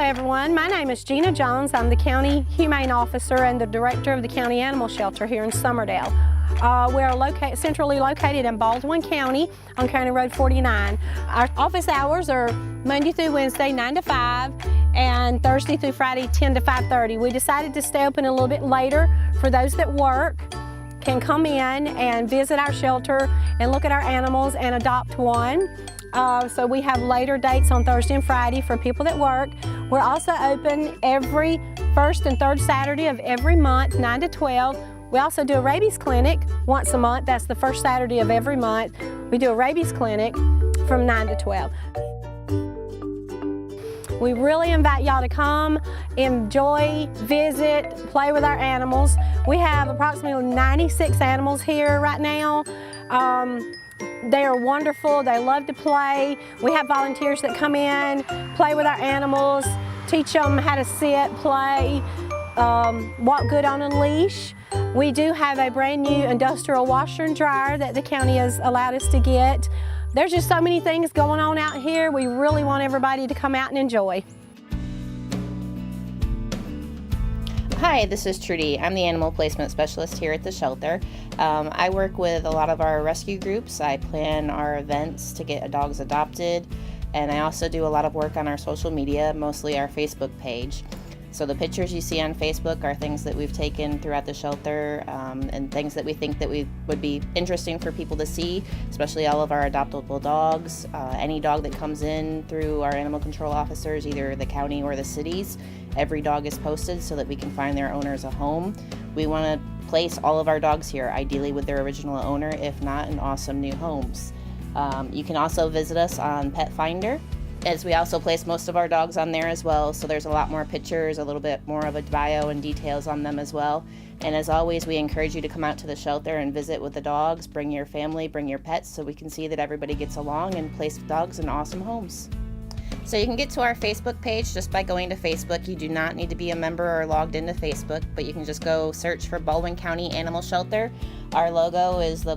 everyone, my name is Gina Jones. I'm the County Humane Officer and the Director of the County Animal Shelter here in Summerdale. We're centrally located in Baldwin County on County Road 49. Our office hours are Monday through Wednesday 9 to 5 and Thursday through Friday 10 to 5:30. We decided to stay open a little bit later for those that work can come in and visit our shelter and look at our animals and adopt one. So we have later dates on Thursday and Friday for people that work. We're also open every first and third Saturday of every month, 9 to 12. We also do a rabies clinic once a month. That's the first Saturday of every month. We do a rabies clinic from 9 to 12. We really invite y'all to come, enjoy, visit, play with our animals. We have approximately 96 animals here right now. They are wonderful, they love to play. We have volunteers that come in, play with our animals, teach them how to sit, play, walk good on a leash. We do have a brand new industrial washer and dryer that the county has allowed us to get. There's just so many things going on out here. We really want everybody to come out and enjoy. Hi, this is Trudy. I'm the animal placement specialist here at the shelter. I work with a lot of our rescue groups. I plan our events to get dogs adopted, and I also do a lot of work on our social media, mostly our Facebook page. So the pictures you see on Facebook are things that we've taken throughout the shelter and things that we think that would be interesting for people to see, especially all of our adoptable dogs. Any dog that comes in through our animal control officers, either the county or the cities, every dog is posted so that we can find their owners a home. We want to place all of our dogs here, ideally with their original owner, if not in awesome new homes. You can also visit us on Pet Finder, as we also place most of our dogs on there as well, so there's a lot more pictures, a little bit more of a bio and details on them as well. And as always, we encourage you to come out to the shelter and visit with the dogs, bring your family, bring your pets, so we can see that everybody gets along and place dogs in awesome homes. So you can get to our Facebook page just by going to Facebook. You do not need to be a member or logged into Facebook, but you can just go search for Baldwin County Animal Shelter. Our logo is the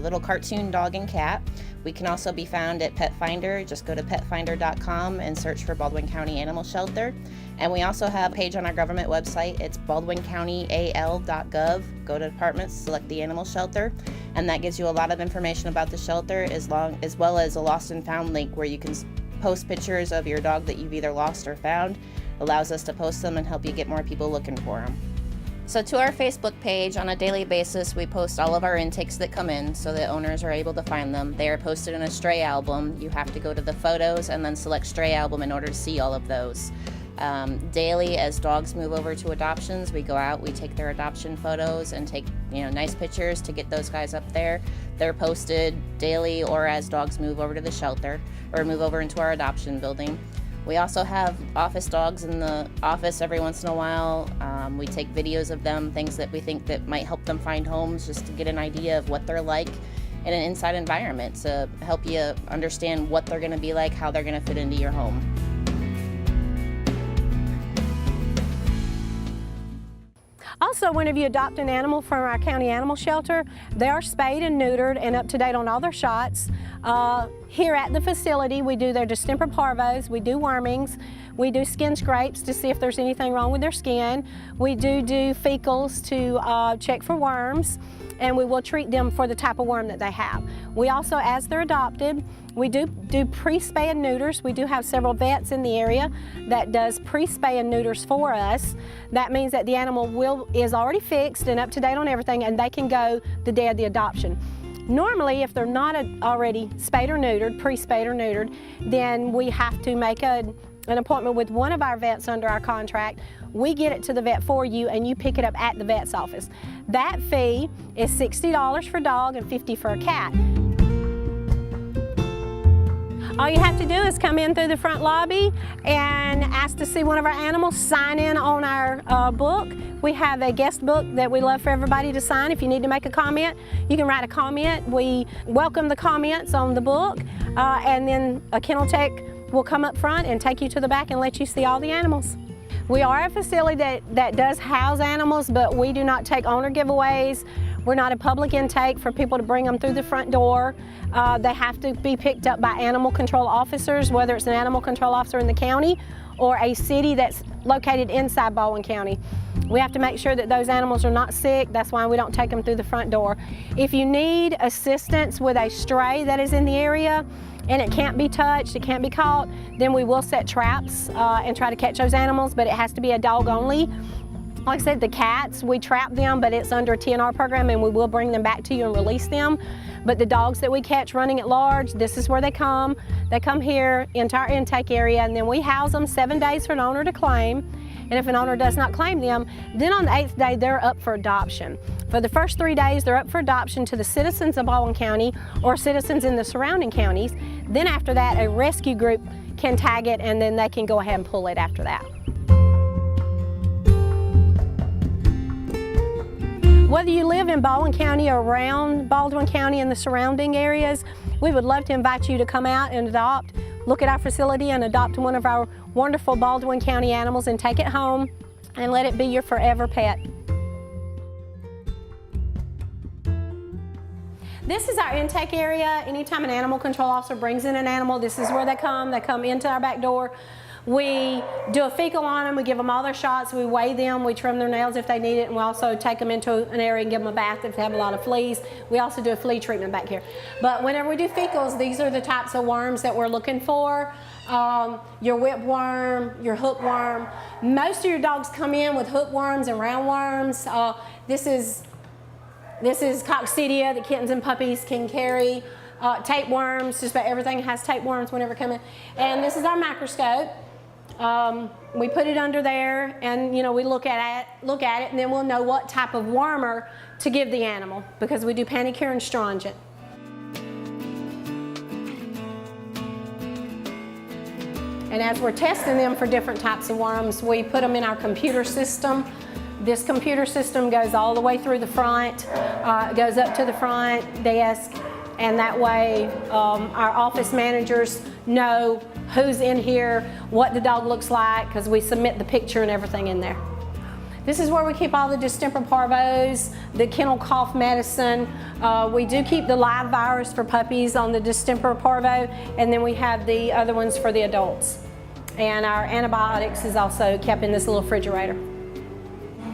little cartoon dog and cat. We can also be found at Pet Finder. Just go to petfinder.com and search for Baldwin County Animal Shelter. And we also have a page on our government website. It's baldwincountyal.gov. Go to departments, select the animal shelter, and that gives you a lot of information about the shelter, as well as a lost and found link where you can post pictures of your dog that you've either lost or found. Allows us to post them and help you get more people looking for them. So to our Facebook page, on a daily basis, we post all of our intakes that come in so that owners are able to find them. They are posted in a stray album. You have to go to the photos and then select stray album in order to see all of those. Daily, as dogs move over to adoptions, we go out, we take their adoption photos and take nice pictures to get those guys up there. They're posted daily or as dogs move over to the shelter or move over into our adoption building. We also have office dogs in the office every once in a while. We take videos of them, things that we think that might help them find homes, just to get an idea of what they're like in an inside environment, to help you understand what they're going to be like, how they're going to fit into your home. Also, whenever you adopt an animal from our county animal shelter, they are spayed and neutered and up to date on all their shots. Here at the facility, we do their distemper parvos, we do wormings, we do skin scrapes to see if there's anything wrong with their skin. We do fecals to check for worms, and we will treat them for the type of worm that they have. We also, as they're adopted, we do pre-spay and neuters. We do have several vets in the area that does pre-spay and neuters for us. That means that the animal is already fixed and up to date on everything, and they can go the day of the adoption. Normally, if they're not already spayed or neutered, pre-spayed or neutered, then we have to make an appointment with one of our vets under our contract. We get it to the vet for you, and you pick it up at the vet's office. That fee is $60 for a dog and $50 for a cat. All you have to do is come in through the front lobby and ask to see one of our animals, sign in on our book. We have a guest book that we love for everybody to sign. If you need to make a comment, you can write a comment. We welcome the comments on the book, and then a kennel tech will come up front and take you to the back and let you see all the animals. We are a facility that does house animals, but we do not take owner giveaways. We're not a public intake for people to bring them through the front door. They have to be picked up by animal control officers, whether it's an animal control officer in the county or a city that's located inside Baldwin County. We have to make sure that those animals are not sick. That's why we don't take them through the front door. If you need assistance with a stray that is in the area and it can't be touched, it can't be caught, then we will set traps and try to catch those animals, but it has to be a dog only. Like I said, the cats, we trap them, but it's under a TNR program and we will bring them back to you and release them. But the dogs that we catch running at large, this is where they come. They come here into our intake area, and then we house them 7 days for an owner to claim. And if an owner does not claim them, then on the 8th day, they're up for adoption. For the first 3 days, they're up for adoption to the citizens of Baldwin County or citizens in the surrounding counties. Then after that, a rescue group can tag it, and then they can go ahead and pull it after that. Whether you live in Baldwin County or around Baldwin County and the surrounding areas, we would love to invite you to come out and adopt, look at our facility and adopt one of our wonderful Baldwin County animals and take it home and let it be your forever pet. This is our intake area. Anytime an animal control officer brings in an animal, this is where they come. They come into our back door. We do a fecal on them, we give them all their shots, we weigh them, we trim their nails if they need it, and we also take them into an area and give them a bath if they have a lot of fleas. We also do a flea treatment back here. But whenever we do fecals, these are the types of worms that we're looking for. Your whipworm, your hookworm. Most of your dogs come in with hookworms and roundworms. This is coccidia that kittens and puppies can carry. Tapeworms, just about everything has tapeworms whenever come in. And this is our microscope. We put it under there, and we look at it, and then we'll know what type of wormer to give the animal, because we do Panicure and Stringent. And as we're testing them for different types of worms, we put them in our computer system. This computer system goes all the way through the front, goes up to the front desk, and that way our office managers know who's in here, what the dog looks like, because we submit the picture and everything in there. This is where we keep all the distemper parvos, the kennel cough medicine. We do keep the live virus for puppies on the distemper parvo, and then we have the other ones for the adults. And our antibiotics is also kept in this little refrigerator.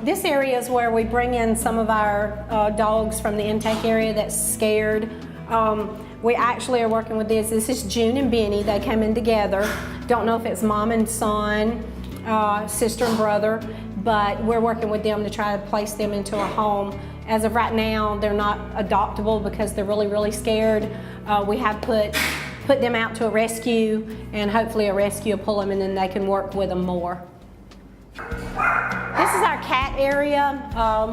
This area is where we bring in some of our dogs from the intake area that's scared. We actually are working with this. This is June and Benny. They came in together. Don't know if it's mom and son, sister and brother, but we're working with them to try to place them into a home. As of right now, they're not adoptable because they're really, really scared. We have put them out to a rescue, and hopefully a rescue will pull them, and then they can work with them more. This is our cat area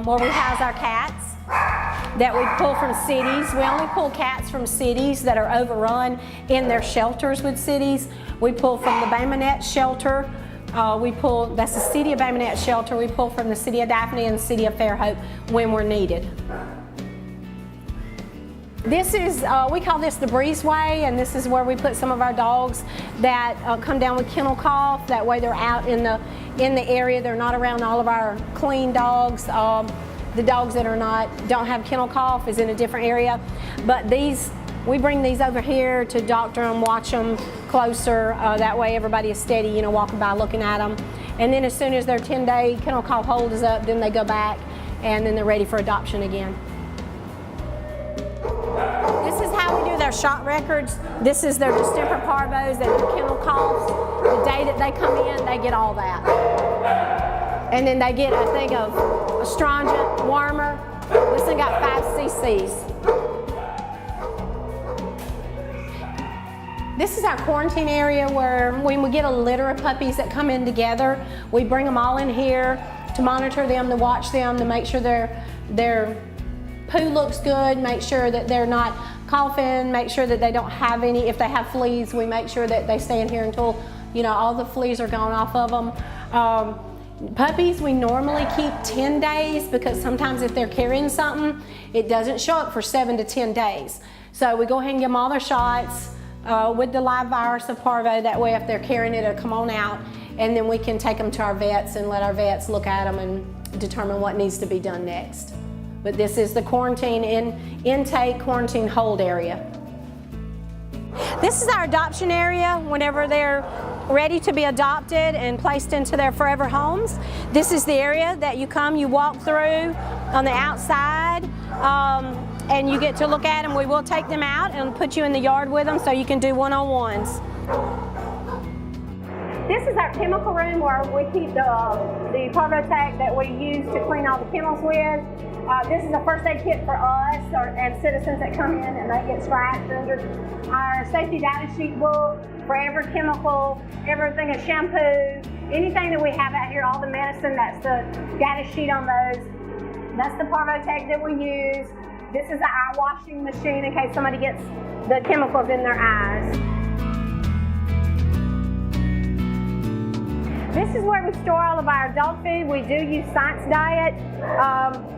where we house our cats that we pull from cities. We only pull cats from cities that are overrun in their shelters with cities. We pull from the Bay Minette shelter. That's the city of Bay Minette shelter. We pull from the city of Daphne and the city of Fairhope when we're needed. This is, we call this the breezeway, and this is where we put some of our dogs that come down with kennel cough. That way they're out in the area. They're not around all of our clean dogs. The dogs that don't have kennel cough is in a different area. But we bring these over here to doctor them, watch them closer. That way everybody is steady, walking by looking at them. And then as soon as their 10-day kennel cough hold is up, then they go back, and then they're ready for adoption again. This is how we do their shot records. This is their distemper parvos and their kennel coughs. The day that they come in, they get all that. And then they get a thing of astringent, warmer. This thing got 5 cc's. This is our quarantine area where when we get a litter of puppies that come in together, we bring them all in here to monitor them, to watch them, to make sure their poo looks good, make sure that they're not coughing, make sure that they don't have any. If they have fleas, we make sure that they stay in here until all the fleas are gone off of them. Puppies, we normally keep 10 days because sometimes if they're carrying something, it doesn't show up for 7 to 10 days. So we go ahead and give them all their shots with the live virus of parvo. That way if they're carrying it, it'll come on out, and then we can take them to our vets and let our vets look at them and determine what needs to be done next. But this is the quarantine intake, quarantine hold area. This is our adoption area. Whenever they're ready to be adopted and placed into their forever homes. This is the area that you come, you walk through on the outside, and you get to look at them. We will take them out and put you in the yard with them so you can do one-on-ones. This is our chemical room where we keep the Parvotech that we use to clean all the kennels with. This is a first aid kit for us and citizens that come in and they get scratched under our safety data sheet book for every chemical, everything, a shampoo, anything that we have out here, all the medicine, that's the data sheet on those. That's the Parvotech that we use. This is the eye washing machine in case somebody gets the chemicals in their eyes. This is where we store all of our dog food. We do use Science Diet.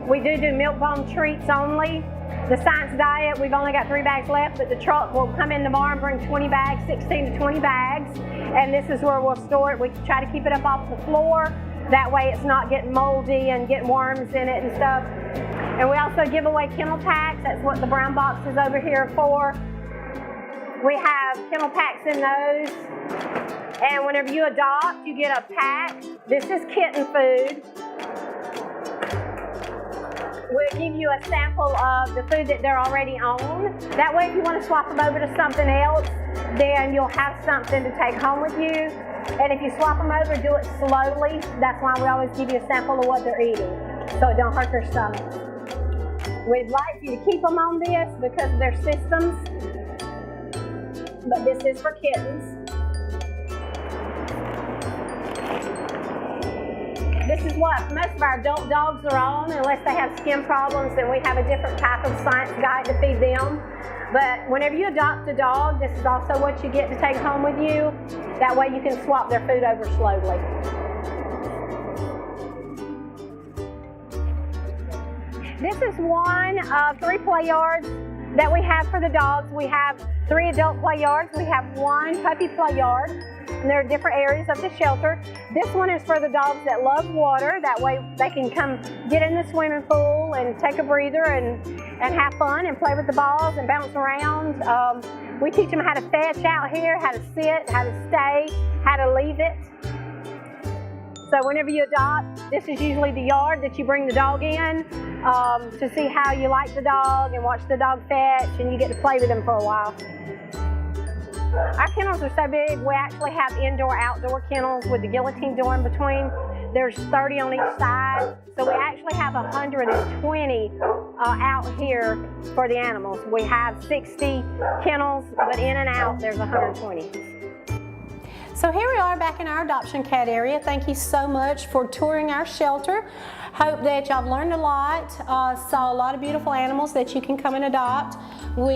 We do milk bone treats only. The Science Diet, we've only got 3 bags left, but the truck will come in tomorrow and bring 20 bags, 16 to 20 bags. And this is where we'll store it. We try to keep it up off the floor. That way it's not getting moldy and getting worms in it and stuff. And we also give away kennel packs. That's what the brown box is over here for. We have kennel packs in those. And whenever you adopt, you get a pack. This is kitten food. We'll give you a sample of the food that they're already on. That way, if you want to swap them over to something else, then you'll have something to take home with you. And if you swap them over, do it slowly. That's why we always give you a sample of what they're eating, so it don't hurt their stomachs. We'd like you to keep them on this because of their systems, but this is for kittens. This is what most of our adult dogs are on, unless they have skin problems, then we have a different type of Science Guide to feed them. But whenever you adopt a dog, this is also what you get to take home with you. That way you can swap their food over slowly. This is one of 3 play yards that we have for the dogs. We have 3 adult play yards. We have 1 puppy play yard. And there are different areas of the shelter. This one is for the dogs that love water. That way they can come get in the swimming pool and take a breather and have fun and play with the balls and bounce around. We teach them how to fetch out here, how to sit, how to stay, how to leave it. So whenever you adopt, this is usually the yard that you bring the dog in to see how you like the dog and watch the dog fetch, and you get to play with them for a while. Our kennels are so big, we actually have indoor-outdoor kennels with the guillotine door in between. There's 30 on each side, so we actually have 120 out here for the animals. We have 60 kennels, but in and out there's 120. So here we are back in our adoption cat area. Thank you so much for touring our shelter. Hope that y'all learned a lot, saw a lot of beautiful animals that you can come and adopt.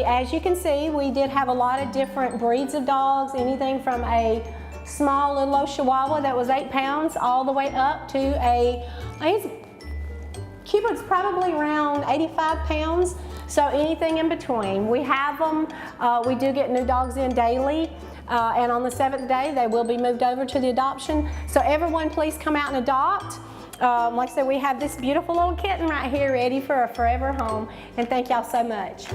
As you can see, we did have a lot of different breeds of dogs, anything from a small little old Chihuahua that was 8 pounds all the way up to Cupid's probably around 85 pounds, so anything in between. We have them, we do get new dogs in daily. And on the 7th day, they will be moved over to the adoption. So everyone, please come out and adopt. Like I said, we have this beautiful little kitten right here ready for a forever home. And thank y'all so much.